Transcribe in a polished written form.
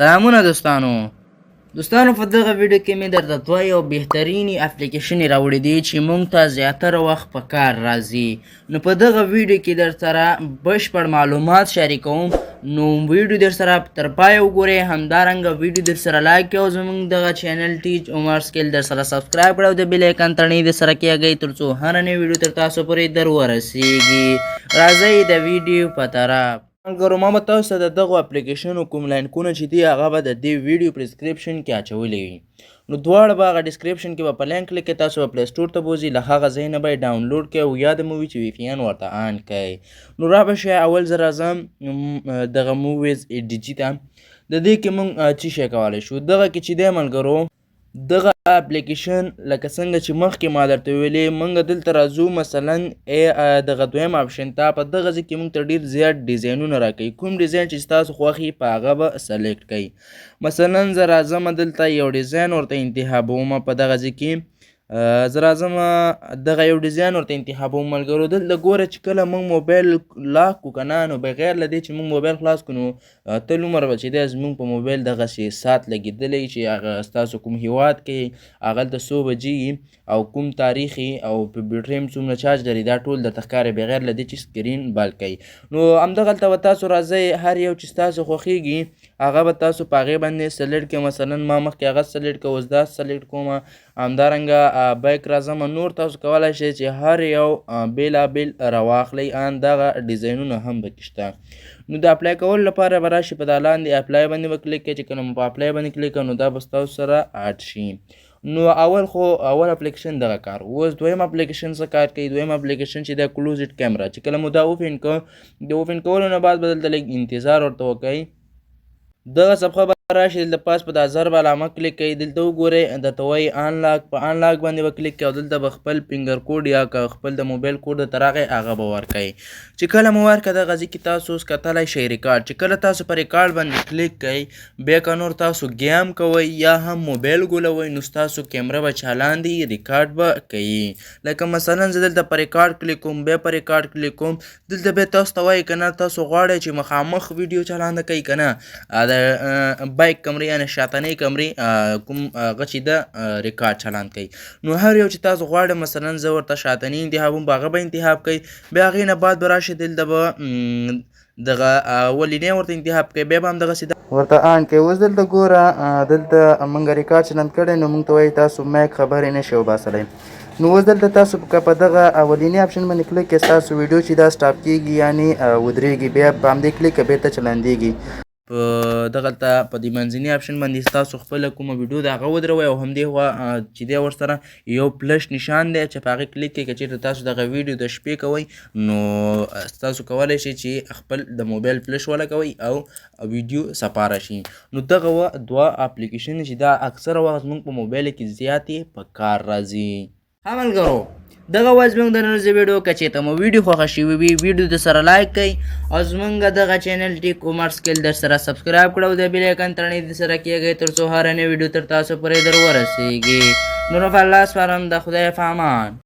سلامونه دوستانو په دغه ویډیو کې مې درته دوه یو بهترینې اپلیکیشنې راوړې دي چې موږ ته زیاتره وخت په کار راځي. نو په دغه ویډیو کې در سره بشپړ معلومات شریکوم، نو ویډیو در سره تر پایه وګورئ. همدارنګه ویډیو در سره لایک کړئ او زموږ دغه چینل ټیچ عمر سکیل در سره سبسکرایب کړئ او د بیل آیکن تڼۍ در سره کېږئ تر څو هره نوې ویډیو تر تاسو پورې در ورسیږي. راځئ د ویډیو په طرف. ملګرو، ما به تاسو ته د دغو اپلیکیشنو کوم لینکونه چې دي هغه به د دې ویډیو په ډسکریپشن کې اچولی وي. نو دواړه به هغه ډسکریپشن کې به په لینک کلیک کړئ، تاسو به پلی سټور ته بوځئ، له هغه ځای نه به یې ډاونلوډ کړئ او یا د مووي چې وي پي این ورته آن کړئ. نو را به شئ، اول زه راځم دغه موویز ایډیجي ته. د دې کې موږ څه شی کولی شو؟ دغه کې چې دی ملګرو، دغه اپلیکیشن لکه څنګه چې مخکې ما درته ویلې، موږ دلته راځو مثلا دغه دویم آپشن ته. په دغه ځای کې موږ ته ډېر زیات ډیزاینونه راکوي. کوم ډیزاین چې ستاسو خوښ وي په هغه به سلیکټ کوئ. مثلا زه راځم دلته یو ډیزاین ورته انتخابوم. په دغه ځای کې زه راځم دغه یو ډیزاین ورته انتخابوم. ملګرو، دلته ګوره چې کله موږ موبایل لاک کړو که نه، نو بغیر له دې چې موږ موبایل خلاص کړو، نو تل عمر به چې دی زموږ په موبایل دغسې ساعت لګېدلی چې هغه ستاسو کوم هېواد کې هغلته څو بجې او کوم تاریخ او په بیټرۍ هم څومره چارج لري، دا ټول درته ښکاري بغیر له دې چې سکرین بل کوي. نو همدغلته به تاسو راځئ، هر یو چې ستاسو خوښېږي هغه به تاسو په هغې باندې سلیکټ کړئ. مثلا ما مخکې هغه سلیکټ کړه، اوس دا سلیکټ کومه. همدارنګه بیک راځم، نور تاسو کولی شئ چې هر یو بېلابېل راواخلئ. ان دغه ډیزاینونه هم پکې شته. نو د اپلای کولو لپاره به راشئ، په دا لاندې اپلای باندې به کلیک کړئ. چې کله مو په اپلای باندې کلیک کړه، نو دا به ستاسو سره اډ شي. نو اول اپلیکیشن دغه کار. اوس دویم اپلیکیشن څه کار کوي؟ دویم اپلیکیشن چې دی کلوز اټ کیمرا. چې کله مو دا اوپن کړو، د اوپن کولو نه بعد به دلته لږ انتظار ورته وکئ. دغه صفحه به راشي، دلته پاس په دا ضرب علامه کلیک کوئ. دلته وګورئ درته وایي آنلاک. په آنلاک باندې به کلیک کوئ او دلته به خپل فنګر کوډ یا که خپل د موبایل کوډ درته راغی هغه به ورکوئ. چې کله مو ورکړه، دغه ځای کې تاسو اوس کتلی شئ ریکارډ. چې کله تاسو په ریکارډ باندې کلیک کوئ، بیا که نور تاسو ګیم کوئ یا هم موبایل ګولوئ، نو ستاسو کیمره به چالاندي ریکارډ به کوي. لکه مثلا زه دلته په ریکارډ کلیک کوم، بیا په ریکارډ کلیک کوم. دلته بیا تاسو ته وایي که نه تاسو غواړئ چې مخامخ ویډیو چالانده کوئ که نه، بایک کمرې یعنې شاتنۍ کمرې کوم هغه چې ده ریکارډ چالان کوي. نو هر یو چې تاسو غواړئ، مثلا زه ورته شاتنۍ انتخابوم، په هغه به انتخاب کوئ. بیا هغې نه بعد به راشئ، دلته به دغه اولینی ورته انتخاب کوئ، بیا به همدغسې ورته آن کوئ. اوس دلته ګوره، دلته موږ ریکارډ چلند کړی، نو موږ ته وایي تاسو مایک خبرې نه شئ وباسلی. نو اوس دلته تاسو که په دغه اولینی آپشن باندې کلیک کړئ، ستاسو ویډیو چې دا سټاپ کېږي یعنې ودرېږي، بیا په همدې کلیک که بېرته چلندېږي. په دغلته په دې منځني آپشن باندې ستاسو خپله کومه ویډیو ده هغه ودروئ او همدې خوا چې دی ورسره یو پلش نشان دی چې په هغې کلیک کړئ. که چېرته تاسو دغه ویډیو د شپې کوئ، نو تاسو کولی شئ چې خپل د موبایل فلش ولګوئ او ویډیو سپاره شي. نو دغه دوه اپلیکیشنې چې دا اکثره وخت زموږ په موبایل کې زیاتې په کار راځي. ها ملګرو، دغه وه زموږ د نننۍ ویډیو. که چېرته مو ویډیو خوښه شوې وي، ویډیو د سره لایک کړئ او زموږ دغه چینل ټیک عمر سکیل در سره سبسکرایب کړئ او د بیل آیکن تڼۍ د سره کېږئ تر څو هره نوې ویډیو تر تاسو پورې در ورسیږي. نور په الله سپارم، د خدای په امان.